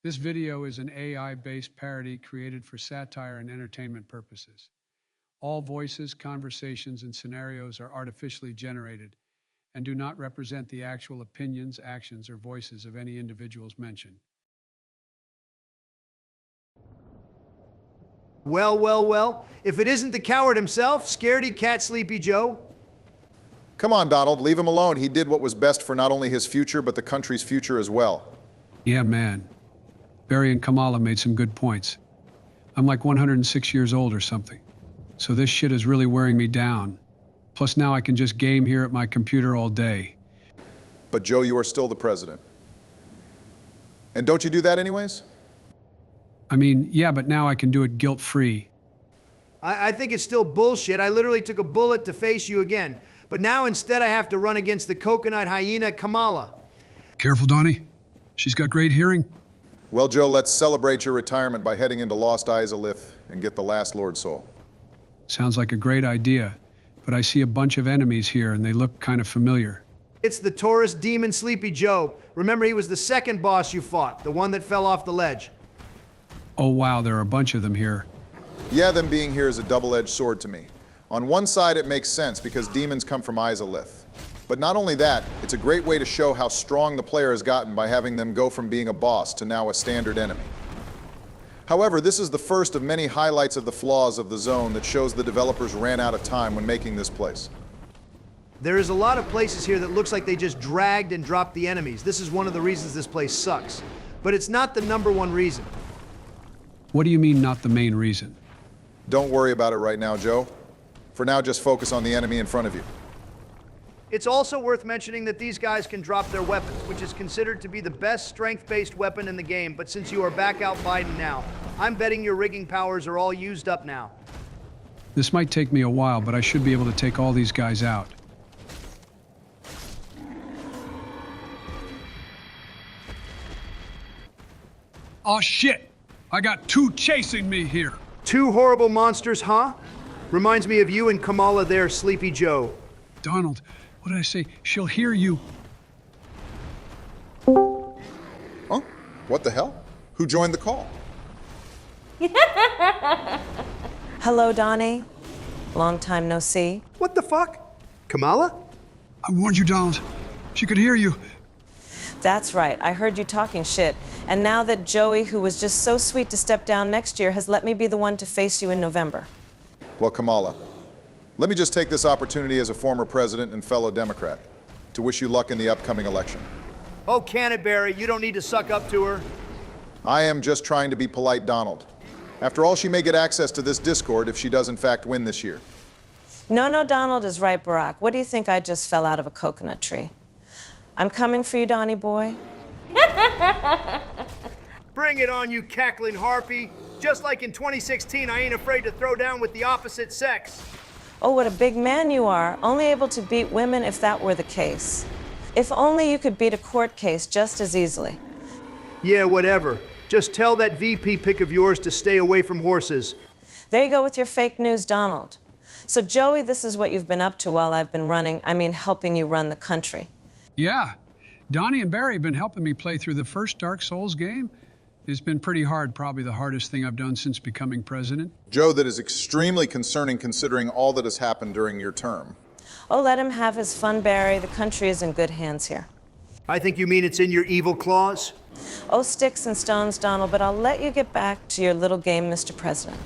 This video is an AI-based parody created for satire and entertainment purposes. All voices, conversations, and scenarios are artificially generated and do not represent the actual opinions, actions, or voices of any individuals mentioned. Well, if it isn't the coward himself, Scaredy Cat Sleepy Joe. Come on, Donald, leave him alone. He did what was best for not only his future, but the country's future as well. Yeah, man. Barry and Kamala made some good points. I'm like 106 years old or something. So this shit is really wearing me down. Plus now I can just game here at my computer all day. But Joe, you are still the president. And don't you do that anyways? I mean, yeah, but now I can do it guilt-free. I think it's still bullshit. I literally took a bullet to face you again. But now instead I have to run against the coconut hyena Kamala. Careful, Donnie. She's got great hearing. Well, Joe, let's celebrate your retirement by heading into Lost Izalith and get the last Lord Soul. Sounds like a great idea, but I see a bunch of enemies here and they look kind of familiar. It's the Taurus Demon Sleepy Joe. Remember, he was the second boss you fought, the one that fell off the ledge. Oh wow, there are a bunch of them here. Yeah, them being here is a double-edged sword to me. On one side, it makes sense because demons come from Izalith. But not only that, it's a great way to show how strong the player has gotten by having them go from being a boss to now a standard enemy. However, this is the first of many highlights of the flaws of the zone that shows the developers ran out of time when making this place. There is a lot of places here that looks like they just dragged and dropped the enemies. This is one of the reasons this place sucks. But it's not the #1 reason. What do you mean, not the main reason? Don't worry about it right now, Joe. For now, just focus on the enemy in front of you. It's also worth mentioning that these guys can drop their weapons, which is considered to be the best strength-based weapon in the game, but since you are back out Biden now, I'm betting your rigging powers are all used up now. This might take me a while, but I should be able to take all these guys out. Oh shit! I got two chasing me here. Two horrible monsters, huh? Reminds me of you and Kamala there, Sleepy Joe. Donald, what did I say? She'll hear you. Huh? What the hell? Who joined the call? Hello, Donnie. Long time no see. What the fuck? Kamala? I warned you, Donald. She could hear you. That's right. I heard you talking shit. And now that Joey, who was just so sweet to step down next year, has let me be the one to face you in November. Well, Kamala, let me just take this opportunity as a former president and fellow Democrat to wish you luck in the upcoming election. Oh, Canterbury, you don't need to suck up to her. I am just trying to be polite, Donald. After all, she may get access to this Discord if she does in fact win this year. No, Donald is right, Barack. What do you think I just fell out of a coconut tree? I'm coming for you, Donnie boy. Bring it on, you cackling harpy. Just like in 2016, I ain't afraid to throw down with the opposite sex. Oh, what a big man you are. Only able to beat women if that were the case. If only you could beat a court case just as easily. Yeah, whatever. Just tell that VP pick of yours to stay away from horses. There you go with your fake news, Donald. So, Joey, this is what you've been up to while I've been helping you run the country. Yeah. Donnie and Barry have been helping me play through the first Dark Souls game. It's been pretty hard, probably the hardest thing I've done since becoming president. Joe, that is extremely concerning considering all that has happened during your term. Oh, let him have his fun, Barry. The country is in good hands here. I think you mean it's in your evil claws? Oh, sticks and stones, Donald, but I'll let you get back to your little game, Mr. President.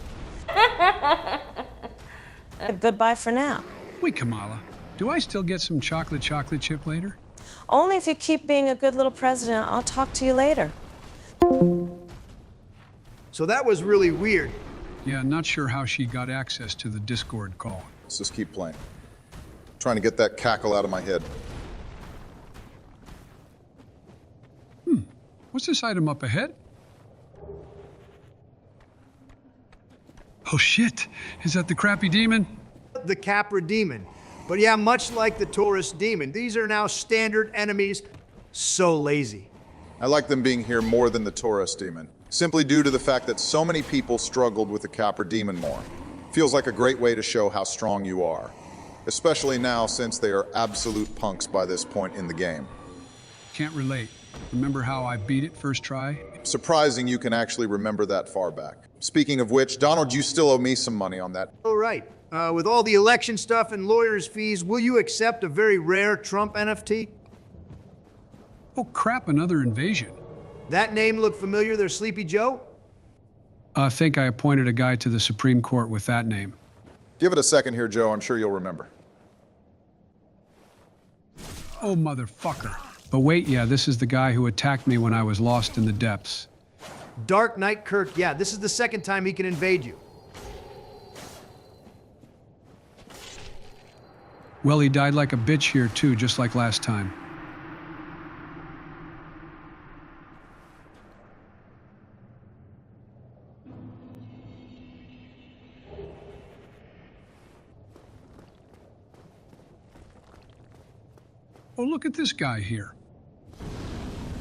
Goodbye for now. Wait, Kamala, do I still get some chocolate chip later? Only if you keep being a good little president. I'll talk to you later. So that was really weird. Yeah, not sure how she got access to the Discord call. Let's just keep playing. Trying to get that cackle out of my head. What's this item up ahead? Oh shit, is that the crappy demon? The Capra Demon. But yeah, much like the Taurus Demon, these are now standard enemies. So lazy. I like them being here more than the Taurus Demon, simply due to the fact that so many people struggled with the Capra Demon more. Feels like a great way to show how strong you are, especially now since they are absolute punks by this point in the game. Can't relate. Remember how I beat it first try? Surprising you can actually remember that far back. Speaking of which, Donald, you still owe me some money on that. All right. With all the election stuff and lawyers' fees, will you accept a very rare Trump NFT? Oh crap, another invasion. That name look familiar there, Sleepy Joe? I think I appointed a guy to the Supreme Court with that name. Give it a second here, Joe. I'm sure you'll remember. Oh, motherfucker. But wait, yeah, this is the guy who attacked me when I was lost in the depths. Dark Knight Kirk, yeah, this is the second time he can invade you. Well, he died like a bitch here too, just like last time. Oh, look at this guy here.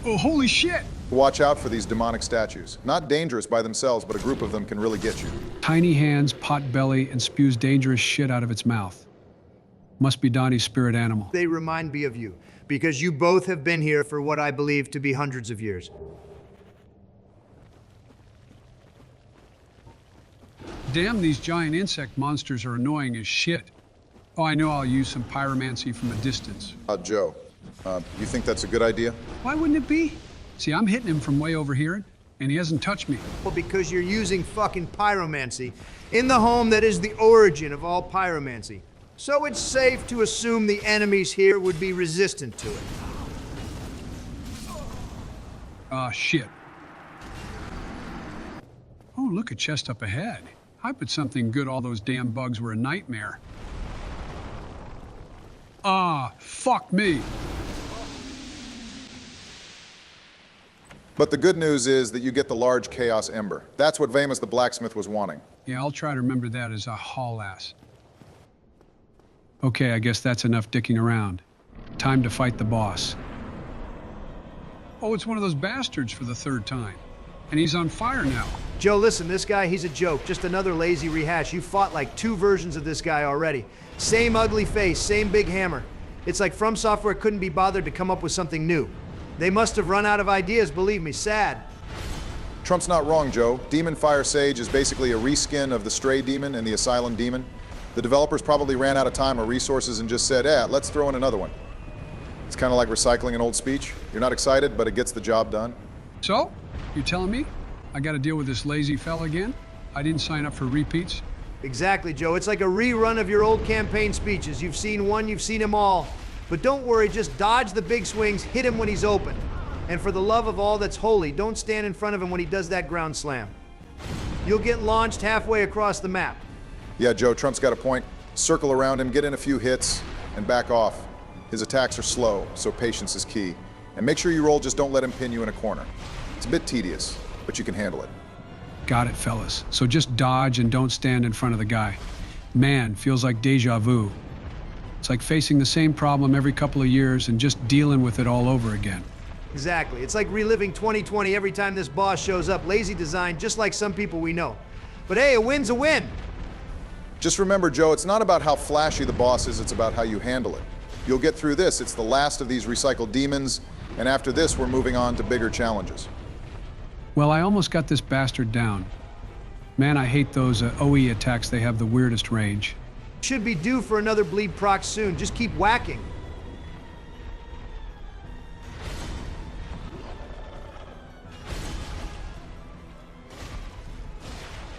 Oh, holy shit! Watch out for these demonic statues. Not dangerous by themselves, but a group of them can really get you. Tiny hands, pot belly, and spews dangerous shit out of its mouth. Must be Donnie's spirit animal. They remind me of you, because you both have been here for what I believe to be hundreds of years. Damn, these giant insect monsters are annoying as shit. Oh, I know I'll use some pyromancy from a distance. Joe, you think that's a good idea? Why wouldn't it be? See, I'm hitting him from way over here, and he hasn't touched me. Well, because you're using fucking pyromancy in the home that is the origin of all pyromancy. So it's safe to assume the enemies here would be resistant to it. Ah, shit. Oh, look, a chest up ahead. I put something good, all those damn bugs were a nightmare. Ah, fuck me. But the good news is that you get the large Chaos Ember. That's what Vamus the Blacksmith was wanting. Yeah, I'll try to remember that as a haul ass. Okay, I guess that's enough dicking around. Time to fight the boss. Oh, it's one of those bastards for the third time. And he's on fire now. Joe, listen, this guy, he's a joke. Just another lazy rehash. You fought like 2 versions of this guy already. Same ugly face, same big hammer. It's like From Software couldn't be bothered to come up with something new. They must have run out of ideas, believe me, sad. Trump's not wrong, Joe. Demon Firesage is basically a reskin of the Stray Demon and the Asylum Demon. The developers probably ran out of time or resources and just said, let's throw in another one. It's kind of like recycling an old speech. You're not excited, but it gets the job done. So, you telling me I gotta deal with this lazy fella again? I didn't sign up for repeats. Exactly, Joe. It's like a rerun of your old campaign speeches. You've seen one, you've seen them all. But don't worry, just dodge the big swings, hit him when he's open. And for the love of all that's holy, don't stand in front of him when he does that ground slam. You'll get launched halfway across the map. Yeah, Joe, Trump's got a point. Circle around him, get in a few hits, and back off. His attacks are slow, so patience is key. And make sure you roll, just don't let him pin you in a corner. It's a bit tedious, but you can handle it. Got it, fellas. So just dodge and don't stand in front of the guy. Man, feels like deja vu. It's like facing the same problem every couple of years and just dealing with it all over again. Exactly. It's like reliving 2020 every time this boss shows up. Lazy design, just like some people we know. But hey, a win's a win. Just remember, Joe, it's not about how flashy the boss is, it's about how you handle it. You'll get through this. It's the last of these recycled demons, and after this, we're moving on to bigger challenges. Well, I almost got this bastard down. Man, I hate those OE attacks. They have the weirdest range. Should be due for another bleed proc soon. Just keep whacking.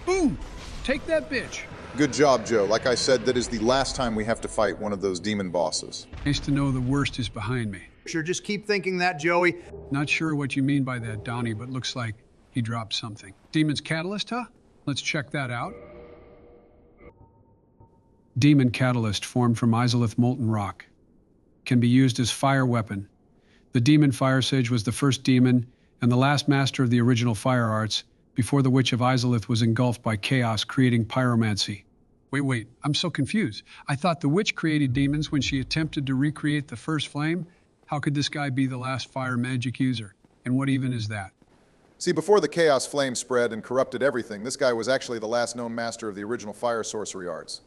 Boom! Take that bitch. Good job, Joe. Like I said, that is the last time we have to fight one of those demon bosses. Nice to know the worst is behind me. Sure, just keep thinking that, Joey. Not sure what you mean by that, Donnie, but looks like he dropped something. Demon's Catalyst, huh? Let's check that out. Demon Catalyst formed from Izalith molten rock. Can be used as fire weapon. The Demon Firesage was the first demon and the last master of the original fire arts before the Witch of Izalith was engulfed by chaos, creating pyromancy. Wait, I'm so confused. I thought the witch created demons when she attempted to recreate the first flame. How could this guy be the last fire magic user? And what even is that? See, before the chaos flame spread and corrupted everything, this guy was actually the last known master of the original fire sorcery arts.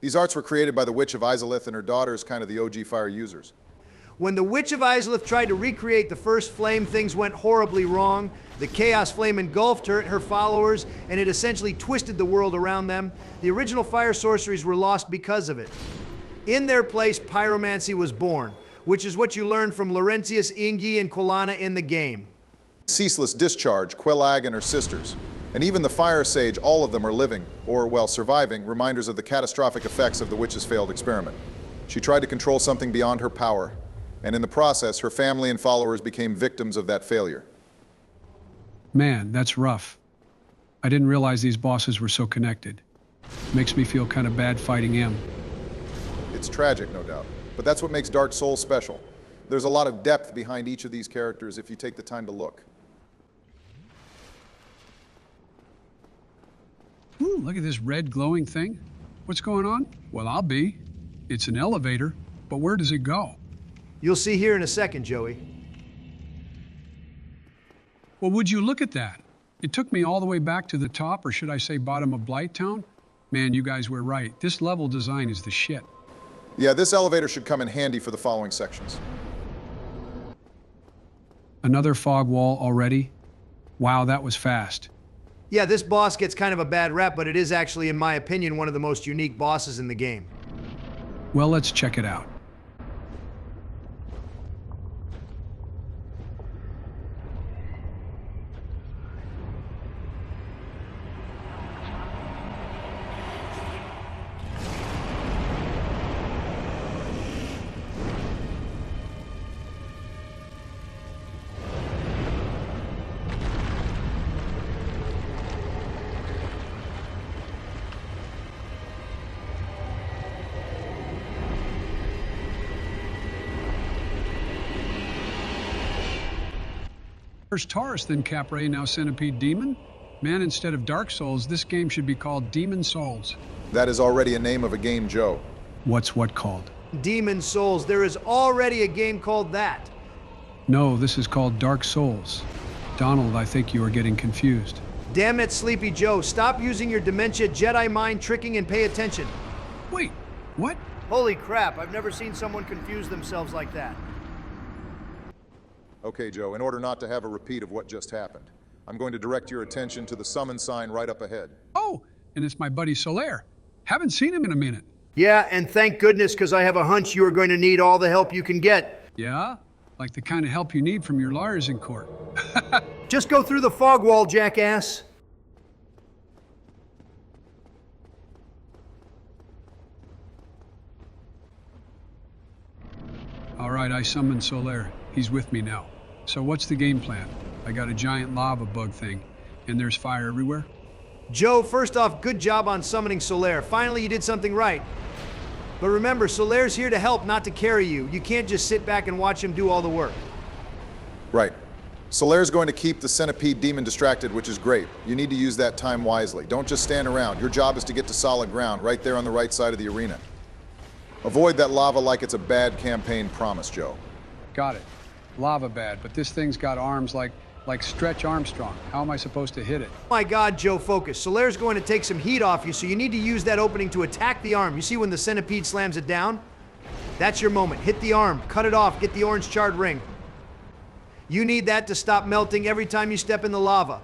These arts were created by the Witch of Izalith and her daughters, kind of the OG fire users. When the Witch of Izalith tried to recreate the first flame, things went horribly wrong. The Chaos Flame engulfed her followers, and it essentially twisted the world around them. The original fire sorceries were lost because of it. In their place, pyromancy was born, which is what you learned from Laurentius, Ingi, and Quilana in the game. Ceaseless Discharge, Quillag and her sisters, and even the Firesage, all of them are living, or, well, surviving, reminders of the catastrophic effects of the witch's failed experiment. She tried to control something beyond her power, and in the process, her family and followers became victims of that failure. Man, that's rough. I didn't realize these bosses were so connected. Makes me feel kind of bad fighting him. It's tragic, no doubt, but that's what makes Dark Souls special. There's a lot of depth behind each of these characters if you take the time to look. Ooh, look at this red glowing thing. What's going on? Well, I'll be. It's an elevator, but where does it go? You'll see here in a second, Joey. Well, would you look at that? It took me all the way back to the top, or should I say bottom of Blighttown? Man, you guys were right. This level design is the shit. Yeah, this elevator should come in handy for the following sections. Another fog wall already? Wow, that was fast. Yeah, this boss gets kind of a bad rap, but it is actually, in my opinion, one of the most unique bosses in the game. Well, let's check it out. First Taurus, then Capre, now Centipede Demon? Man, instead of Dark Souls, this game should be called Demon Souls. That is already a name of a game, Joe. What's what called? Demon Souls. There is already a game called that. No, this is called Dark Souls. Donald, I think you are getting confused. Damn it, Sleepy Joe. Stop using your dementia Jedi mind tricking and pay attention. Wait, what? Holy crap, I've never seen someone confuse themselves like that. Okay, Joe, in order not to have a repeat of what just happened, I'm going to direct your attention to the summon sign right up ahead. Oh, and it's my buddy Solaire. Haven't seen him in a minute. Yeah, and thank goodness, because I have a hunch you are going to need all the help you can get. Yeah? Like the kind of help you need from your lawyers in court. Just go through the fog wall, jackass. All right, I summoned Solaire. He's with me now. So what's the game plan? I got a giant lava bug thing, and there's fire everywhere? Joe, first off, good job on summoning Solaire. Finally, you did something right. But remember, Solaire's here to help, not to carry you. You can't just sit back and watch him do all the work. Right. Solaire's going to keep the Centipede Demon distracted, which is great. You need to use that time wisely. Don't just stand around. Your job is to get to solid ground, right there on the right side of the arena. Avoid that lava like it's a bad campaign promise, Joe. Got it. Lava bad, but this thing's got arms like Stretch Armstrong. How am I supposed to hit it? My God, Joe, focus. Solaire's going to take some heat off you, so you need to use that opening to attack the arm. You see when the centipede slams it down? That's your moment. Hit the arm, cut it off, get the orange charred ring. You need that to stop melting every time you step in the lava.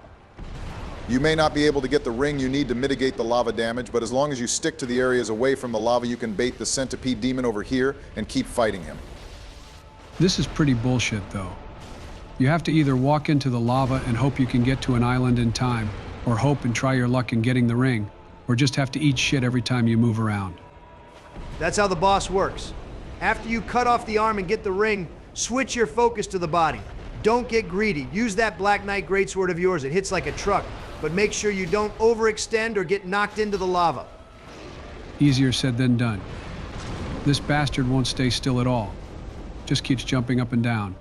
You may not be able to get the ring you need to mitigate the lava damage, but as long as you stick to the areas away from the lava, you can bait the Centipede Demon over here and keep fighting him. This is pretty bullshit, though. You have to either walk into the lava and hope you can get to an island in time, or hope and try your luck in getting the ring, or just have to eat shit every time you move around. That's how the boss works. After you cut off the arm and get the ring, switch your focus to the body. Don't get greedy. Use that Black Knight greatsword of yours. It hits like a truck, but make sure you don't overextend or get knocked into the lava. Easier said than done. This bastard won't stay still at all. Just keeps jumping up and down.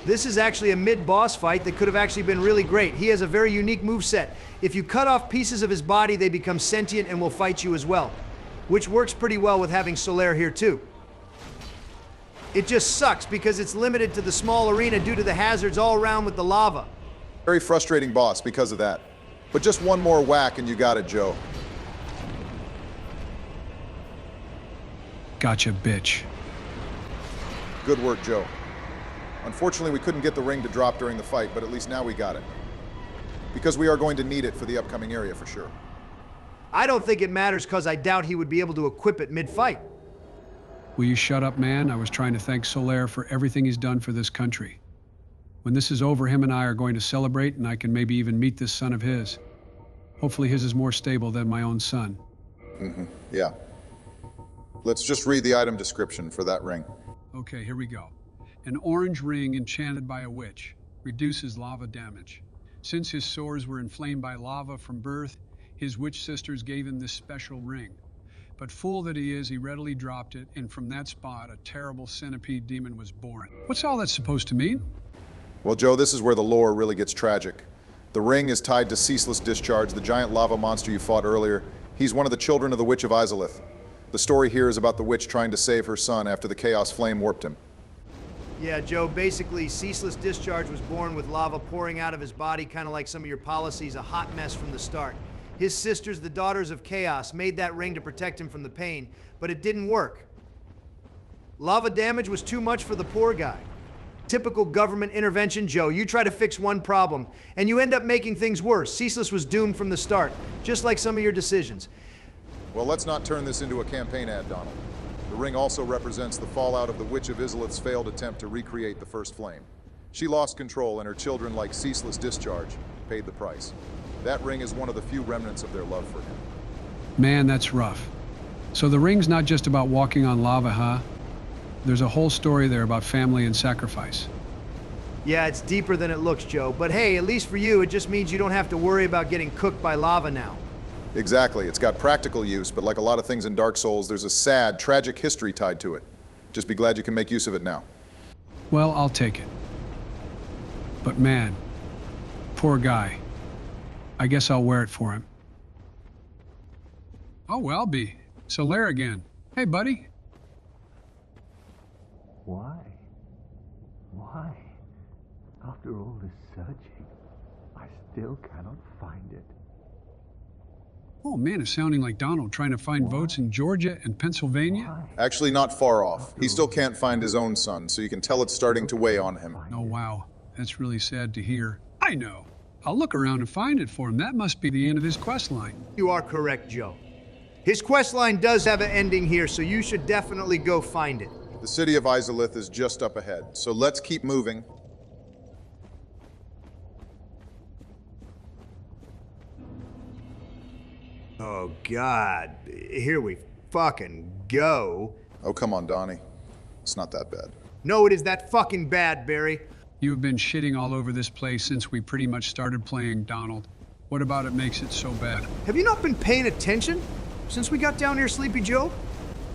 This is actually a mid-boss fight that could have actually been really great. He has a very unique moveset. If you cut off pieces of his body, they become sentient and will fight you as well, which works pretty well with having Solaire here too. It just sucks because it's limited to the small arena due to the hazards all around with the lava. Very frustrating boss because of that. But just one more whack and you got it, Joe. Gotcha, bitch. Good work, Joe. Unfortunately, we couldn't get the ring to drop during the fight, but at least now we got it. Because we are going to need it for the upcoming area for sure. I don't think it matters because I doubt he would be able to equip it mid-fight. Will you shut up, man? I was trying to thank Solaire for everything he's done for this country. When this is over, him and I are going to celebrate, and I can maybe even meet this son of his. Hopefully his is more stable than my own son. Yeah. Let's just read the item description for that ring. Okay, here we go. An orange ring enchanted by a witch. Reduces lava damage. Since his sores were inflamed by lava from birth, his witch sisters gave him this special ring. But fool that he is, he readily dropped it, and from that spot, a terrible Centipede Demon was born. What's all that supposed to mean? Well, Joe, this is where the lore really gets tragic. The ring is tied to Ceaseless Discharge, the giant lava monster you fought earlier. He's one of the children of the Witch of Izalith. The story here is about the witch trying to save her son after the Chaos Flame warped him. Yeah, Joe, basically, Ceaseless Discharge was born with lava pouring out of his body, kind of like some of your policies, a hot mess from the start. His sisters, the Daughters of Chaos, made that ring to protect him from the pain, but it didn't work. Lava damage was too much for the poor guy. Typical government intervention, Joe. You try to fix one problem, and you end up making things worse. Ceaseless was doomed from the start, just like some of your decisions. Well, let's not turn this into a campaign ad, Donald. The ring also represents the fallout of the Witch of Izalith's failed attempt to recreate the First Flame. She lost control, and her children, like Ceaseless Discharge, paid the price. That ring is one of the few remnants of their love for him. Man, that's rough. So the ring's not just about walking on lava, huh? There's a whole story there about family and sacrifice. Yeah, it's deeper than it looks, Joe. But hey, at least for you, it just means you don't have to worry about getting cooked by lava now. Exactly. It's got practical use, but like a lot of things in Dark Souls, there's a sad, tragic history tied to it. Just be glad you can make use of it now. Well, I'll take it. But man, poor guy. I guess I'll wear it for him. Oh, well, be. Solaire again. Hey, buddy. Why? Why? After all this searching, I still cannot find it. Oh, man, it's sounding like Donald trying to find votes in Georgia and Pennsylvania. Why? Actually, not far off. He still can't find his own son, so you can tell it's starting to weigh on him. Oh, wow. That's really sad to hear. I know. I'll look around and find it for him. That must be the end of his quest line. You are correct, Joe. His quest line does have an ending here, so you should definitely go find it. The city of Izalith is just up ahead, so let's keep moving. Oh, God. Here we fucking go. Oh, come on, Donnie. It's not that bad. No, it is that fucking bad, Barry. You've been shitting all over this place since we pretty much started playing, Donald. What about it makes it so bad? Have you not been paying attention since we got down here, Sleepy Joe?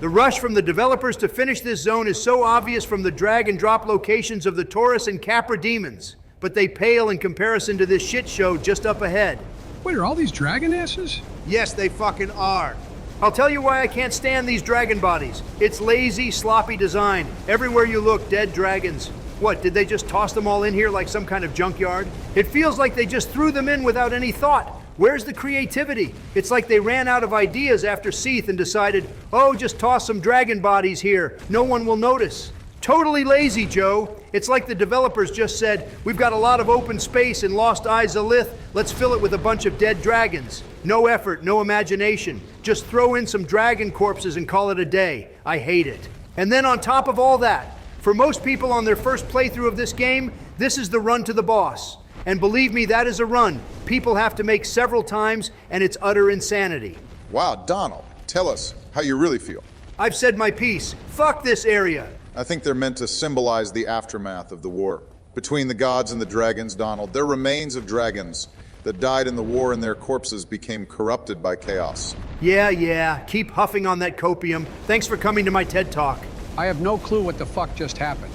The rush from the developers to finish this zone is so obvious from the drag and drop locations of the Taurus and Capra demons, but they pale in comparison to this shit show just up ahead. Wait, are all these dragon asses? Yes, they fucking are. I'll tell you why I can't stand these dragon bodies. It's lazy, sloppy design. Everywhere you look, dead dragons. What, did they just toss them all in here like some kind of junkyard? It feels like they just threw them in without any thought. Where's the creativity? It's like they ran out of ideas after Seath and decided, oh, just toss some dragon bodies here. No one will notice. Totally lazy, Joe. It's like the developers just said, we've got a lot of open space in Lost Izalith. Let's fill it with a bunch of dead dragons. No effort, no imagination. Just throw in some dragon corpses and call it a day. I hate it. And then on top of all that, for most people on their first playthrough of this game, this is the run to the boss. And believe me, that is a run people have to make several times, and it's utter insanity. Wow, Donald, tell us how you really feel. I've said my piece. Fuck this area. I think they're meant to symbolize the aftermath of the war. Between the gods and the dragons, Donald, they're remains of dragons that died in the war, and their corpses became corrupted by chaos. Yeah, keep huffing on that copium. Thanks for coming to my TED Talk. I have no clue what the fuck just happened.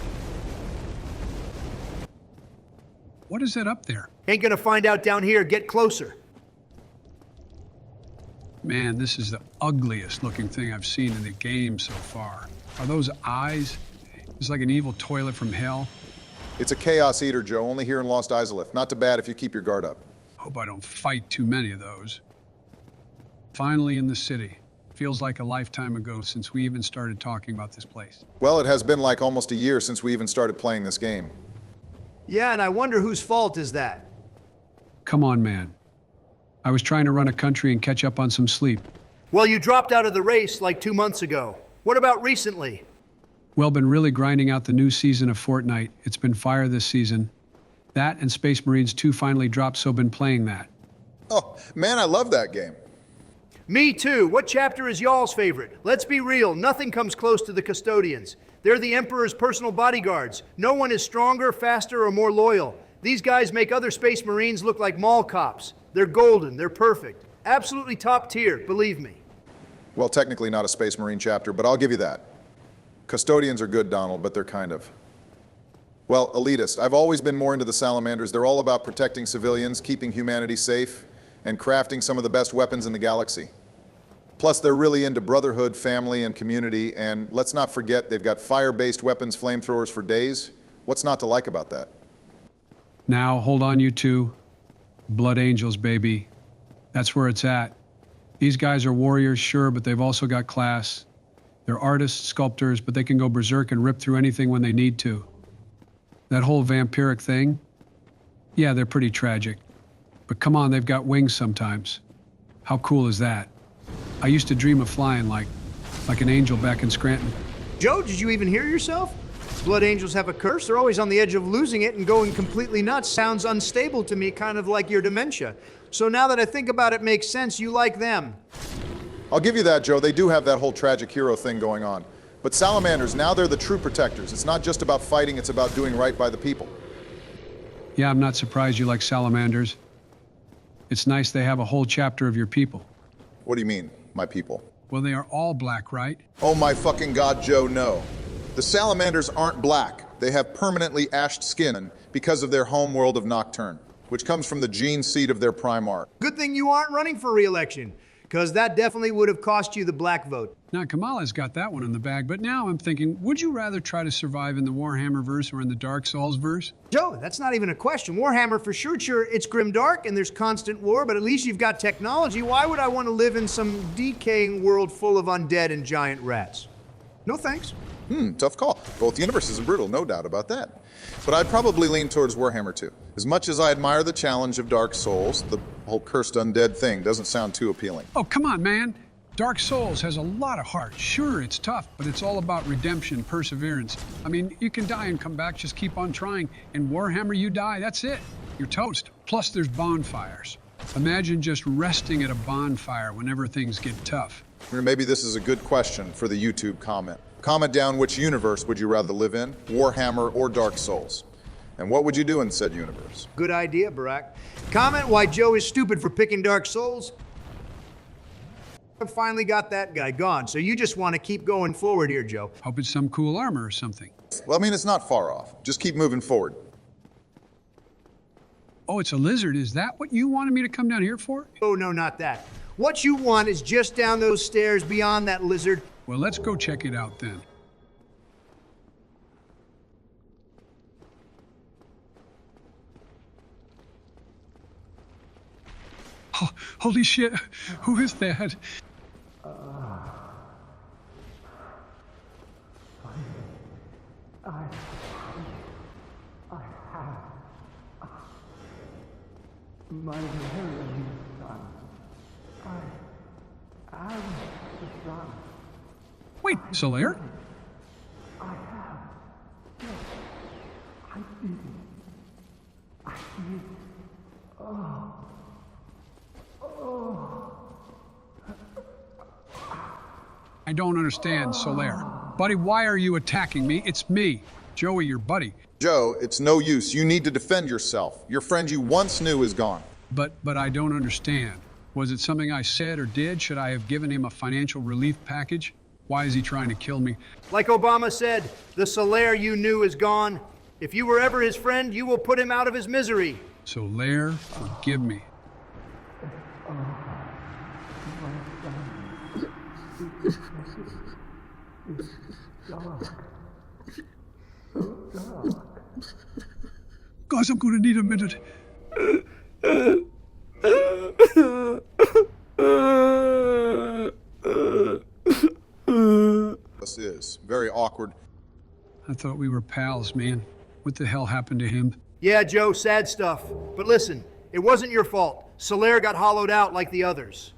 What is that up there? Ain't gonna find out down here. Get closer. Man, this is the ugliest looking thing I've seen in the game so far. Are those eyes? It's like an evil toilet from hell. It's a chaos eater, Joe, only here in Lost Izalith. Not too bad if you keep your guard up. Hope I don't fight too many of those. Finally in the city. Feels like a lifetime ago since we even started talking about this place. Well, it has been like almost a year since we even started playing this game. Yeah, and I wonder whose fault is that? Come on, man. I was trying to run a country and catch up on some sleep. Well, you dropped out of the race like 2 months ago. What about recently? Well, been really grinding out the new season of Fortnite. It's been fire this season. That and Space Marines 2 finally dropped, so been playing that. Oh, man, I love that game. Me too. What chapter is y'all's favorite? Let's be real, nothing comes close to the Custodians. They're the Emperor's personal bodyguards. No one is stronger, faster, or more loyal. These guys make other Space Marines look like mall cops. They're golden, they're perfect. Absolutely top tier, believe me. Well, technically not a Space Marine chapter, but I'll give you that. Custodians are good, Donald, but they're kind of... Well, elitist. I've always been more into the Salamanders. They're all about protecting civilians, keeping humanity safe, and crafting some of the best weapons in the galaxy. Plus, they're really into brotherhood, family, and community, and let's not forget they've got fire-based weapons, flamethrowers for days. What's not to like about that? Now, hold on, you two. Blood Angels, baby. That's where it's at. These guys are warriors, sure, but they've also got class. They're artists, sculptors, but they can go berserk and rip through anything when they need to. That whole vampiric thing? Yeah, they're pretty tragic. But come on, they've got wings sometimes. How cool is that? I used to dream of flying like an angel back in Scranton. Joe, did you even hear yourself? Blood Angels have a curse. They're always on the edge of losing it and going completely nuts. Sounds unstable to me, kind of like your dementia. So now that I think about it, makes sense. You like them. I'll give you that, Joe. They do have that whole tragic hero thing going on. But Salamanders, now they're the true protectors. It's not just about fighting, it's about doing right by the people. Yeah, I'm not surprised you like salamanders. It's nice they have a whole chapter of your people. What do you mean, my people? Well, they are all black, right? Oh my fucking God, Joe, no. The Salamanders aren't black. They have permanently ashed skin because of their home world of Nocturne, which comes from the gene seed of their Primarch. Good thing you aren't running for re-election, because that definitely would have cost you the black vote. Now, Kamala's got that one in the bag, but now I'm thinking, would you rather try to survive in the Warhammer verse or in the Dark Souls verse? Joe, that's not even a question. Warhammer, for sure, it's grimdark and there's constant war, but at least you've got technology. Why would I want to live in some decaying world full of undead and giant rats? No thanks. Tough call. Both universes are brutal, no doubt about that. But I'd probably lean towards Warhammer too. As much as I admire the challenge of Dark Souls, the whole cursed undead thing doesn't sound too appealing. Oh, come on, man. Dark Souls has a lot of heart. Sure, it's tough, but it's all about redemption, perseverance. I mean, you can die and come back, just keep on trying. In Warhammer, you die, that's it. You're toast. Plus, there's bonfires. Imagine just resting at a bonfire whenever things get tough. Maybe this is a good question for the YouTube comment. Comment down which universe would you rather live in, Warhammer or Dark Souls? And what would you do in said universe? Good idea, Barack. Comment why Joe is stupid for picking Dark Souls. I finally got that guy gone, so you just want to keep going forward here, Joe. Hope it's some cool armor or something. Well, I mean, it's not far off. Just keep moving forward. Oh, it's a lizard. Is that what you wanted me to come down here for? Oh, no, not that. What you want is just down those stairs beyond that lizard. Well, let's go check it out then. Oh, holy shit, who is that? My very son. I am the son. Wait, Solaire? I have. Yes, I did. I did. Oh. I don't understand, Solaire. Buddy, why are you attacking me? It's me, Joey, your buddy. Joe, it's no use. You need to defend yourself. Your friend you once knew is gone. But I don't understand. Was it something I said or did? Should I have given him a financial relief package? Why is he trying to kill me? Like Obama said, the Solaire you knew is gone. If you were ever his friend, you will put him out of his misery. Solaire, forgive me. Guys, I'm going to need a minute. awkward. I thought we were pals, man. What the hell happened to him? Yeah, Joe, sad stuff. But listen, it wasn't your fault. Solaire got hollowed out like the others.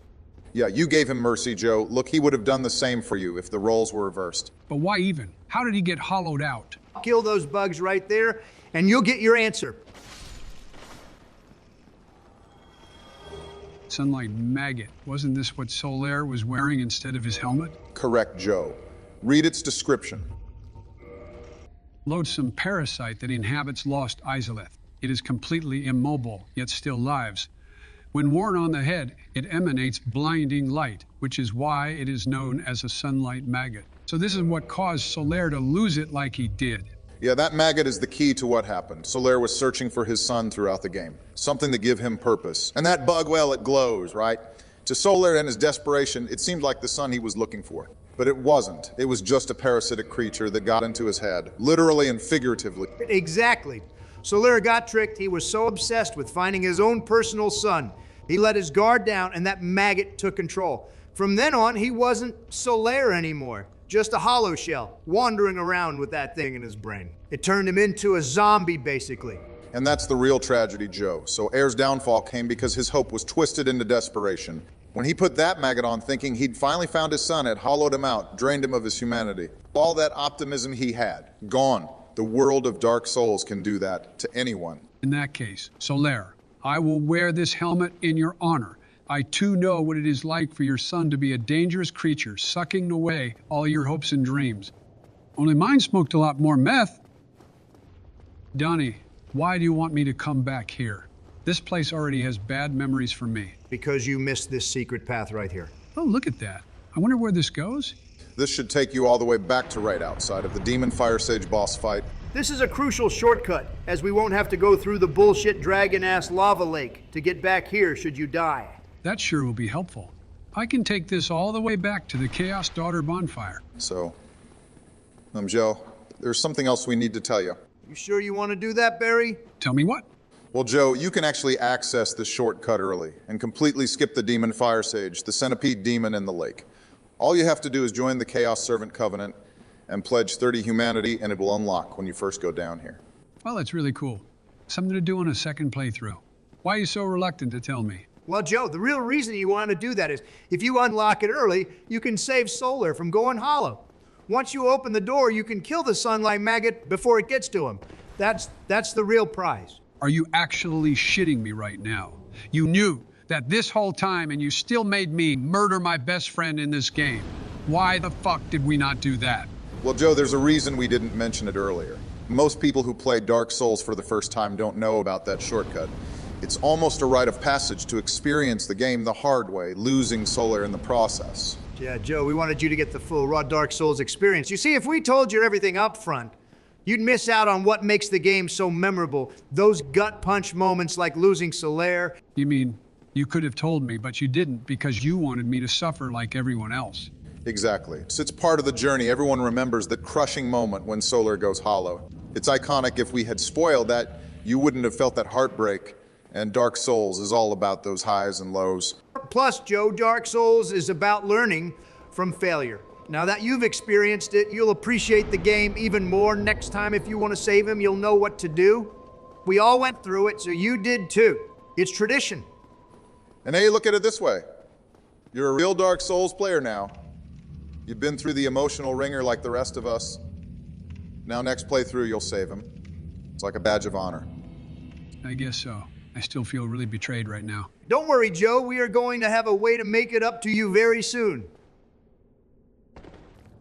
Yeah, you gave him mercy, Joe. Look, he would have done the same for you if the roles were reversed. But why even? How did he get hollowed out? Kill those bugs right there, and you'll get your answer. Sunlight maggot. Wasn't this what Solaire was wearing instead of his helmet? Correct, Joe. Read its description. Loathsome parasite that inhabits Lost Izalith. It is completely immobile, yet still lives. When worn on the head, it emanates blinding light, which is why it is known as a sunlight maggot. So this is what caused Solaire to lose it like he did. Yeah, that maggot is the key to what happened. Solaire was searching for his son throughout the game. Something to give him purpose. And that bug, well, it glows, right? To Solaire and his desperation, it seemed like the son he was looking for. But it wasn't. It was just a parasitic creature that got into his head, literally and figuratively. Exactly. Solaire got tricked. He was so obsessed with finding his own personal son. He let his guard down, and that maggot took control. From then on, he wasn't Solaire anymore. Just a hollow shell, wandering around with that thing in his brain. It turned him into a zombie, basically. And that's the real tragedy, Joe. So Air's downfall came because his hope was twisted into desperation. When he put that maggot on thinking he'd finally found his son, it hollowed him out, drained him of his humanity. All that optimism he had, gone. The world of Dark Souls can do that to anyone. In that case, Solaire, I will wear this helmet in your honor. I too know what it is like for your son to be a dangerous creature, sucking away all your hopes and dreams. Only mine smoked a lot more meth. Donnie, why do you want me to come back here? This place already has bad memories for me. Because you missed this secret path right here. Oh, look at that. I wonder where this goes. This should take you all the way back to right outside of the Demon Firesage boss fight. This is a crucial shortcut, as we won't have to go through the bullshit dragon-ass lava lake to get back here should you die. That sure will be helpful. I can take this all the way back to the Chaos Daughter bonfire. So, Joe, there's something else we need to tell you. You sure you want to do that, Barry? Tell me what? Well, Joe, you can actually access this shortcut early and completely skip the Demon Firesage, the Centipede Demon, and the lake. All you have to do is join the Chaos Servant Covenant and pledge 30 humanity, and it will unlock when you first go down here. Well, that's really cool. Something to do on a second playthrough. Why are you so reluctant to tell me? Well, Joe, the real reason you want to do that is if you unlock it early, you can save Solaire from going hollow. Once you open the door, you can kill the sunlight maggot before it gets to him. That's the real prize. Are you actually shitting me right now? You knew that this whole time and you still made me murder my best friend in this game. Why the fuck did we not do that? Well, Joe, there's a reason we didn't mention it earlier. Most people who play Dark Souls for the first time don't know about that shortcut. It's almost a rite of passage to experience the game the hard way, losing Solaire in the process. Yeah, Joe, we wanted you to get the full raw Dark Souls experience. You see, if we told you everything up front, you'd miss out on what makes the game so memorable. Those gut punch moments like losing Solaire. You mean, you could have told me, but you didn't because you wanted me to suffer like everyone else. Exactly. It's part of the journey. Everyone remembers that crushing moment when Solaire goes hollow. It's iconic. If we had spoiled that, you wouldn't have felt that heartbreak. And Dark Souls is all about those highs and lows. Plus, Joe, Dark Souls is about learning from failure. Now that you've experienced it, you'll appreciate the game even more. Next time, if you want to save him, you'll know what to do. We all went through it, so you did too. It's tradition. And hey, look at it this way. You're a real Dark Souls player now. You've been through the emotional ringer like the rest of us. Now next playthrough, you'll save him. It's like a badge of honor. I guess so. I still feel really betrayed right now. Don't worry, Joe. We are going to have a way to make it up to you very soon.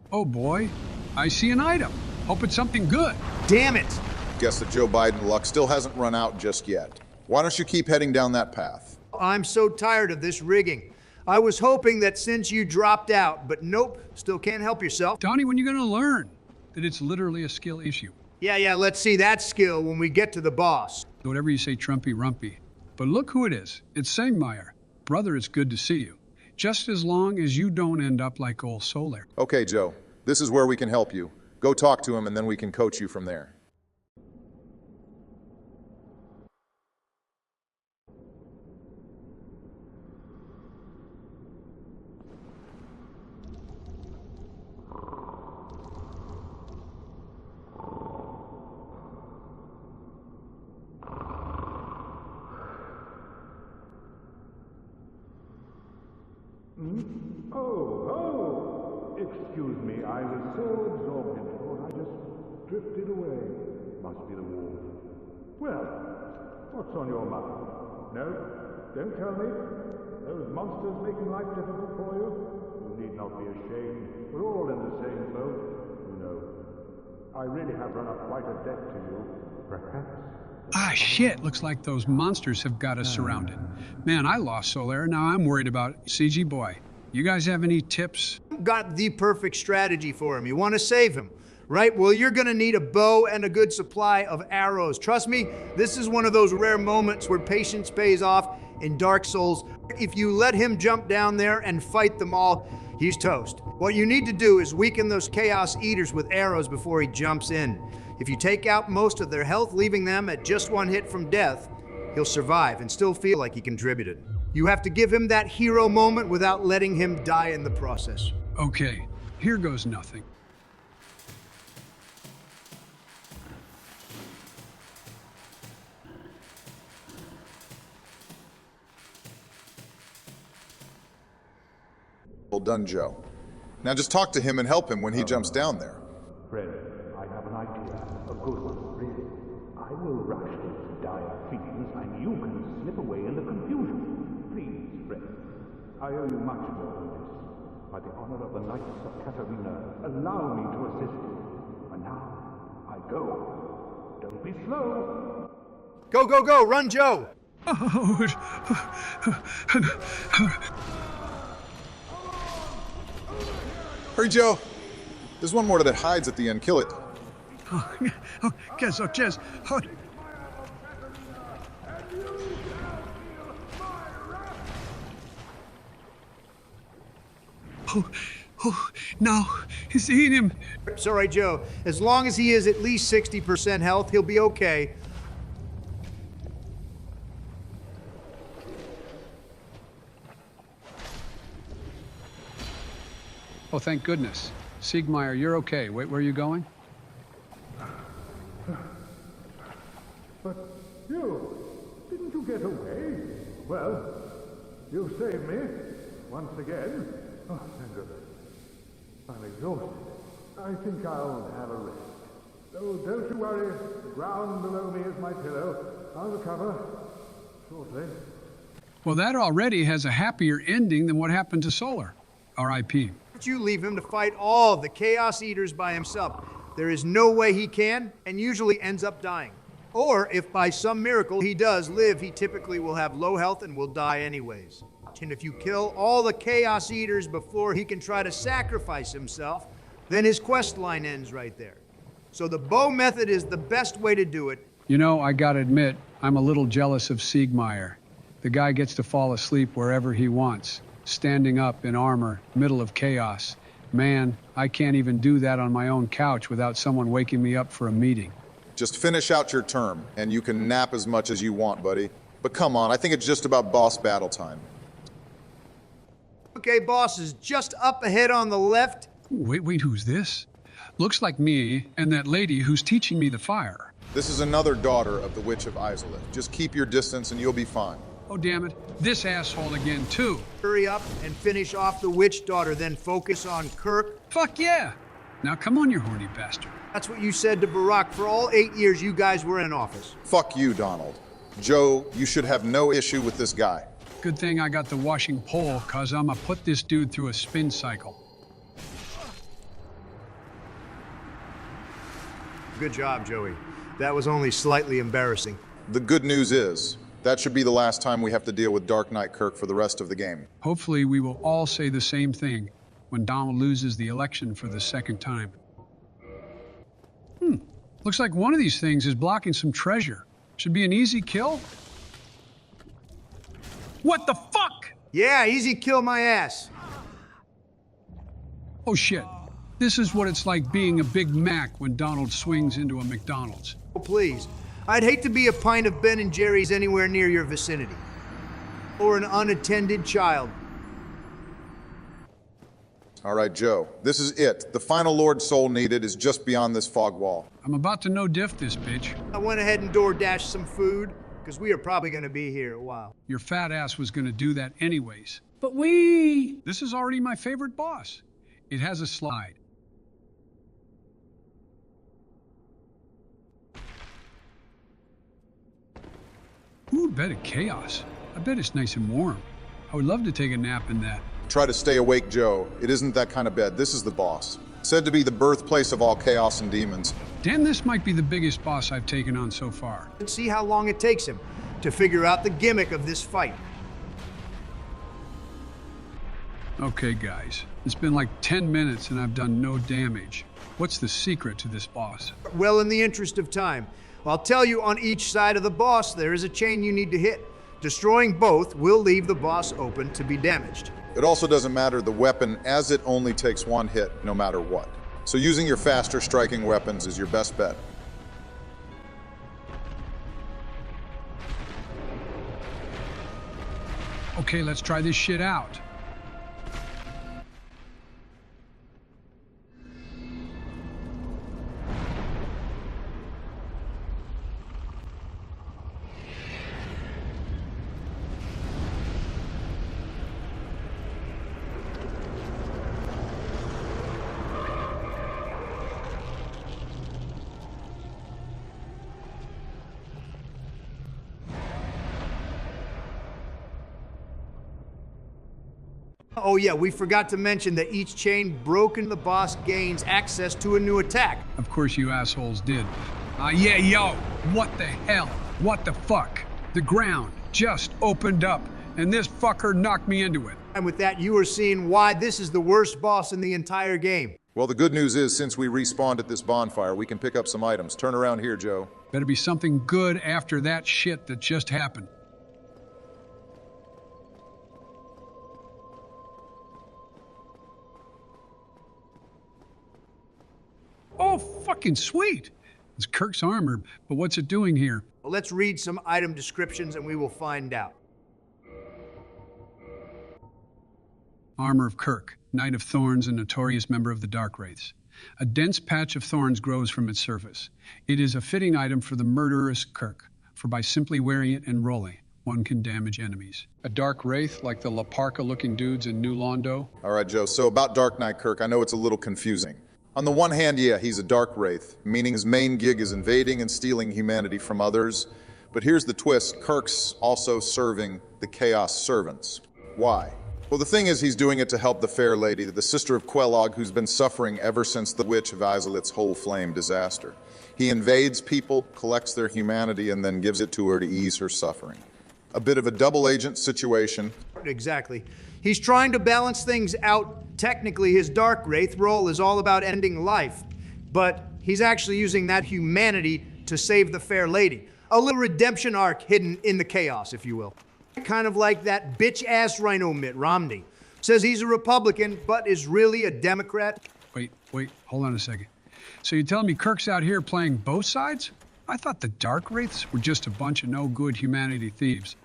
Oh boy, I see an item. Hope it's something good. Damn it! Guess that Joe Biden luck still hasn't run out just yet. Why don't you keep heading down that path? I'm so tired of this rigging. I was hoping that since you dropped out, but nope, still can't help yourself. Donnie, when are you gonna learn that it's literally a skill issue? Yeah, let's see that skill when we get to the boss. Whatever you say, Trumpy-rumpy. But look who it is. It's Siegmeyer. Brother, it's good to see you. Just as long as you don't end up like old Solaire. Okay, Joe. This is where we can help you. Go talk to him and then we can coach you from there. Oh, excuse me, I was so absorbed in thought I just drifted away. Must be the wolf. Well, what's on your mind? No? Don't tell me? Those monsters making life difficult for you? You need not be ashamed. We're all in the same boat, you know. I really have run up quite a debt to you. Perhaps. Ah, shit. Looks like those monsters have got us surrounded. Man, I lost Solaire. Now I'm worried about CG Boy. You guys have any tips? Got the perfect strategy for him. You want to save him, right? Well, you're going to need a bow and a good supply of arrows. Trust me, this is one of those rare moments where patience pays off in Dark Souls. If you let him jump down there and fight them all, he's toast. What you need to do is weaken those Chaos Eaters with arrows before he jumps in. If you take out most of their health, leaving them at just one hit from death, he'll survive and still feel like he contributed. You have to give him that hero moment without letting him die in the process. Okay, here goes nothing. Well done, Joe. Now just talk to him and help him when he jumps down there. Friend, I have an idea. A good one, really. I will rush those dire fiends, and you can slip away in the confusion. Please, friend. I owe you much more than this. By the honor of the Knights of Katarina, allow me to assist you. And now, I go. Don't be slow. Go, go, go! Run, Joe! Hurry, Joe. There's one more that hides at the end. Kill it. Cheers. No, he's eating him. It's all right, Joe. As long as he is at least 60% health, he'll be okay. Oh, thank goodness. Siegmeyer, you're okay. Wait, where are you going? But you, didn't you get away? Well, you saved me, once again. Oh, thank goodness. I'm exhausted. I think I'll have a rest. Oh, don't you worry. The ground below me is my pillow. I'll recover shortly. Well, that already has a happier ending than what happened to Solaire. R.I.P. You leave him to fight all the Chaos Eaters by himself. There is no way he can, and usually ends up dying. Or, if by some miracle he does live, he typically will have low health and will die anyways. And if you kill all the Chaos Eaters before he can try to sacrifice himself, then his quest line ends right there. So the bow method is the best way to do it. You know, I gotta admit, I'm a little jealous of Siegmeyer. The guy gets to fall asleep wherever he wants, standing up in armor, middle of chaos. Man, I can't even do that on my own couch without someone waking me up for a meeting. Just finish out your term, and you can nap as much as you want, buddy. But come on, I think it's just about boss battle time. Okay, boss is just up ahead on the left. Wait, who's this? Looks like me and that lady who's teaching me the fire. This is another daughter of the Witch of Izalith. Just keep your distance and you'll be fine. Oh, damn it. This asshole again, too. Hurry up and finish off the witch daughter, then focus on Kirk. Fuck yeah. Now come on, you horny bastard. That's what you said to Barack for all 8 years you guys were in office. Fuck you, Donald. Joe, you should have no issue with this guy. Good thing I got the washing pole, cause I'ma put this dude through a spin cycle. Good job, Joey. That was only slightly embarrassing. The good news is, that should be the last time we have to deal with Dark Knight Kirk for the rest of the game. Hopefully we will all say the same thing when Donald loses the election for the second time. Looks like one of these things is blocking some treasure. Should be an easy kill. What the fuck? Yeah, easy kill my ass. Oh shit. This is what it's like being a Big Mac when Donald swings into a McDonald's. Oh, please. I'd hate to be a pint of Ben & Jerry's anywhere near your vicinity. Or an unattended child. All right, Joe, this is it. The final Lord Soul needed is just beyond this fog wall. I'm about to no-diff this bitch. I went ahead and door dashed some food. because we are probably going to be here a while. Your fat ass was going to do that anyways. But we... This is already my favorite boss. It has a slide. Ooh, bed of chaos. I bet it's nice and warm. I would love to take a nap in that. Try to stay awake, Joe. It isn't that kind of bed. This is the boss. Said to be the birthplace of all chaos and demons. Damn, this might be the biggest boss I've taken on so far. Let's see how long it takes him to figure out the gimmick of this fight. Okay, guys. It's been like 10 minutes and I've done no damage. What's the secret to this boss? Well, in the interest of time, I'll tell you on each side of the boss there is a chain you need to hit. Destroying both will leave the boss open to be damaged. It also doesn't matter the weapon, as it only takes one hit no matter what. So using your faster striking weapons is your best bet. Okay, let's try this shit out. Oh yeah, we forgot to mention that each chain broken, the boss gains access to a new attack. Of course you assholes did. Yeah, yo, what the hell? What the fuck? The ground just opened up, and this fucker knocked me into it. And with that, you are seeing why this is the worst boss in the entire game. Well, the good news is, since we respawned at this bonfire, we can pick up some items. Turn around here, Joe. Better be something good after that shit that just happened. Oh, fucking sweet. It's Kirk's armor, but what's it doing here? Well, let's read some item descriptions and we will find out. Armor of Kirk, Knight of Thorns and notorious member of the Dark Wraiths. A dense patch of thorns grows from its surface. It is a fitting item for the murderous Kirk, for by simply wearing it and rolling, one can damage enemies. A Dark Wraith like the La Parka-looking dudes in New Londo? All right, Joe, so about Dark Knight Kirk, I know it's a little confusing. On the one hand, yeah, he's a Dark Wraith, meaning his main gig is invading and stealing humanity from others. But here's the twist, Kirk's also serving the Chaos Servants. Why? Well, the thing is, he's doing it to help the Fair Lady, the sister of Quelog, who's been suffering ever since the Witch of Izalith's whole flame disaster. He invades people, collects their humanity, and then gives it to her to ease her suffering. A bit of a double agent situation. Exactly. He's trying to balance things out. Technically, his Dark Wraith role is all about ending life, but he's actually using that humanity to save the Fair Lady. A little redemption arc hidden in the chaos, if you will. Kind of like that bitch-ass rhino Mitt Romney. Says he's a Republican, but is really a Democrat. Wait, hold on a second. So you're telling me Kirk's out here playing both sides? I thought the Dark Wraiths were just a bunch of no-good humanity thieves.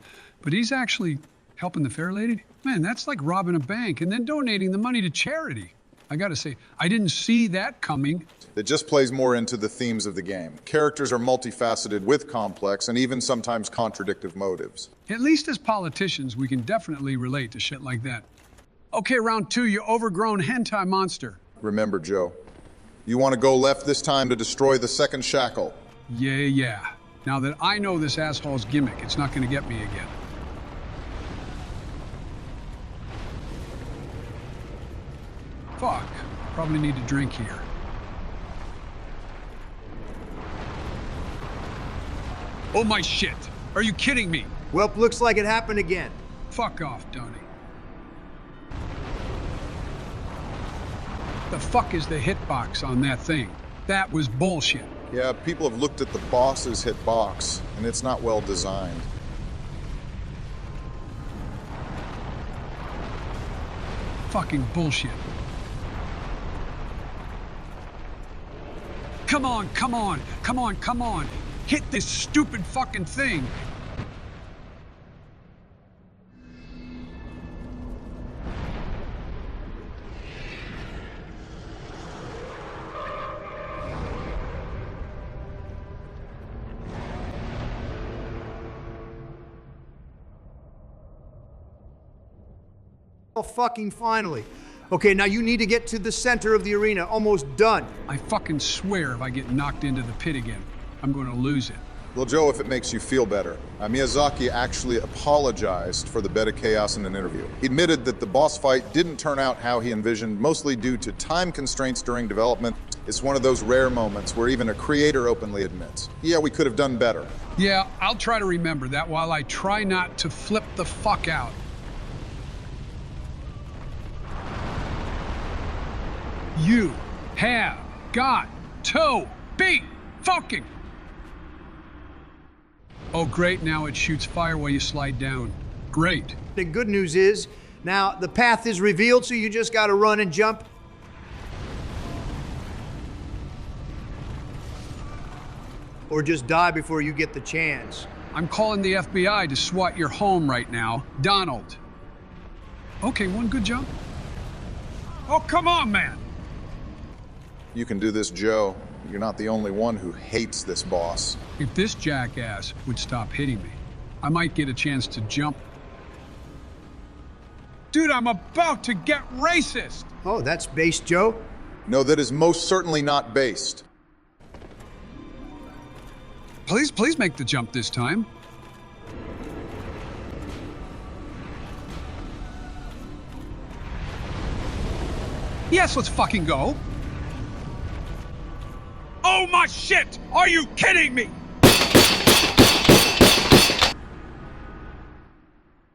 But he's actually helping the Fair Lady? Man, that's like robbing a bank and then donating the money to charity. I gotta say, I didn't see that coming. It just plays more into the themes of the game. Characters are multifaceted with complex and even sometimes contradictive motives. At least as politicians, we can definitely relate to shit like that. Okay, round two, you overgrown hentai monster. Remember, Joe, you want to go left this time to destroy the second shackle. Yeah. Now that I know this asshole's gimmick, it's not gonna get me again. Fuck, probably need a drink here. Oh my shit, are you kidding me? Well, looks like it happened again. Fuck off, Donnie. The fuck is the hitbox on that thing? That was bullshit. Yeah, people have looked at the boss's hitbox, and it's not well designed. Fucking bullshit. Come on. Hit this stupid fucking thing. Oh, fucking finally. Okay, now you need to get to the center of the arena. Almost done. I fucking swear if I get knocked into the pit again, I'm going to lose it. Well, Joe, if it makes you feel better, Miyazaki actually apologized for the bed of chaos in an interview. He admitted that the boss fight didn't turn out how he envisioned, mostly due to time constraints during development. It's one of those rare moments where even a creator openly admits, yeah, we could have done better. Yeah, I'll try to remember that while I try not to flip the fuck out. You have got to be fucking... Oh, great, now it shoots fire while you slide down. Great. The good news is, now the path is revealed, so you just gotta run and jump. Or just die before you get the chance. I'm calling the FBI to SWAT your home right now. Donald. Okay, one good jump. Oh, come on, man. You can do this, Joe. You're not the only one who hates this boss. If this jackass would stop hitting me, I might get a chance to jump. Dude, I'm about to get racist. Oh, that's based, Joe. No, that is most certainly not based. Please make the jump this time. Yes, let's fucking go. Oh my shit! Are you kidding me?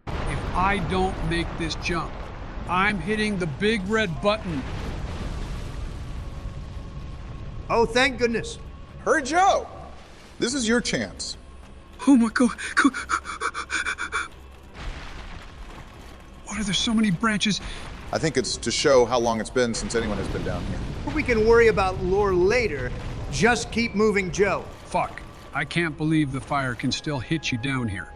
If I don't make this jump, I'm hitting the big red button. Oh, thank goodness. Hurry, Joe! This is your chance. Oh my god. Why are there so many branches? I think it's to show how long it's been since anyone has been down here. We can worry about lore later. Just keep moving, Joe. Fuck. I can't believe the fire can still hit you down here.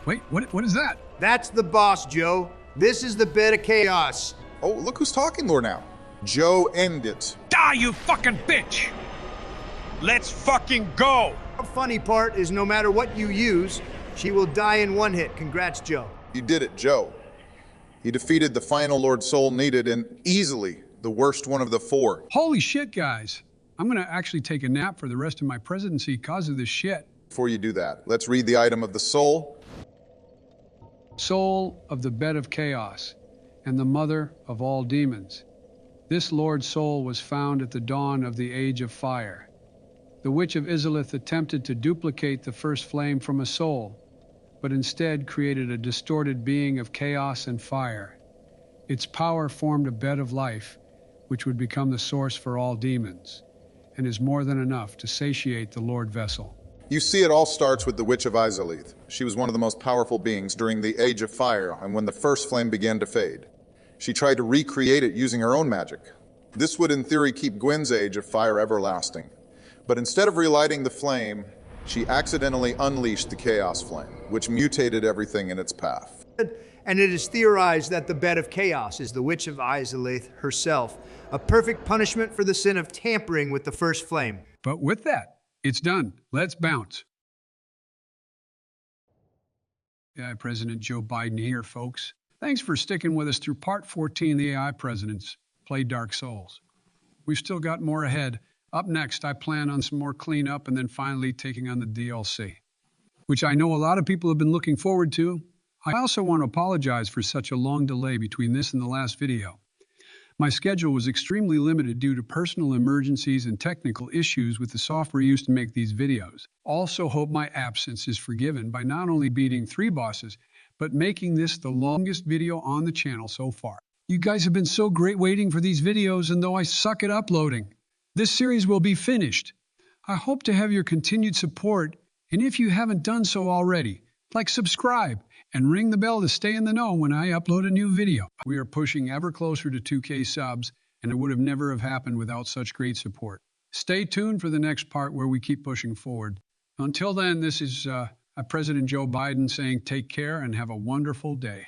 Wait, what is that? That's the boss, Joe. This is the bed of chaos. Oh, look who's talking there now. Joe, end it. Die, you fucking bitch! Let's fucking go! The funny part is no matter what you use, she will die in one hit. Congrats, Joe. You did it, Joe. You defeated the final Lord Soul needed and easily the worst one of the four. Holy shit, guys. I'm gonna actually take a nap for the rest of my presidency because of this shit. Before you do that, let's read the item of the soul. Soul of the bed of chaos and the mother of all demons. This Lord's soul was found at the dawn of the Age of Fire. The Witch of Izalith attempted to duplicate the first flame from a soul, but instead created a distorted being of chaos and fire. Its power formed a bed of life, which would become the source for all demons, and is more than enough to satiate the Lord Vessel. You see, it all starts with the Witch of Izalith. She was one of the most powerful beings during the Age of Fire and when the first flame began to fade. She tried to recreate it using her own magic. This would, in theory, keep Gwyn's Age of Fire everlasting. But instead of relighting the flame, she accidentally unleashed the Chaos Flame, which mutated everything in its path. And it is theorized that the bed of chaos is the Witch of Izalith herself, a perfect punishment for the sin of tampering with the first flame. But with that, it's done. Let's bounce. AI President Joe Biden here, folks. Thanks for sticking with us through Part 14, The AI Presidents Play Dark Souls. We've still got more ahead. Up next, I plan on some more cleanup and then finally taking on the DLC, which I know a lot of people have been looking forward to. I also want to apologize for such a long delay between this and the last video. My schedule was extremely limited due to personal emergencies and technical issues with the software used to make these videos. Also hope my absence is forgiven by not only beating 3 bosses, but making this the longest video on the channel so far. You guys have been so great waiting for these videos, and though I suck at uploading, this series will be finished. I hope to have your continued support, and if you haven't done so already, like subscribe and ring the bell to stay in the know when I upload a new video. We are pushing ever closer to 2K subs, and it would have never have happened without such great support. Stay tuned for the next part where we keep pushing forward. Until then, this is President Joe Biden saying take care and have a wonderful day.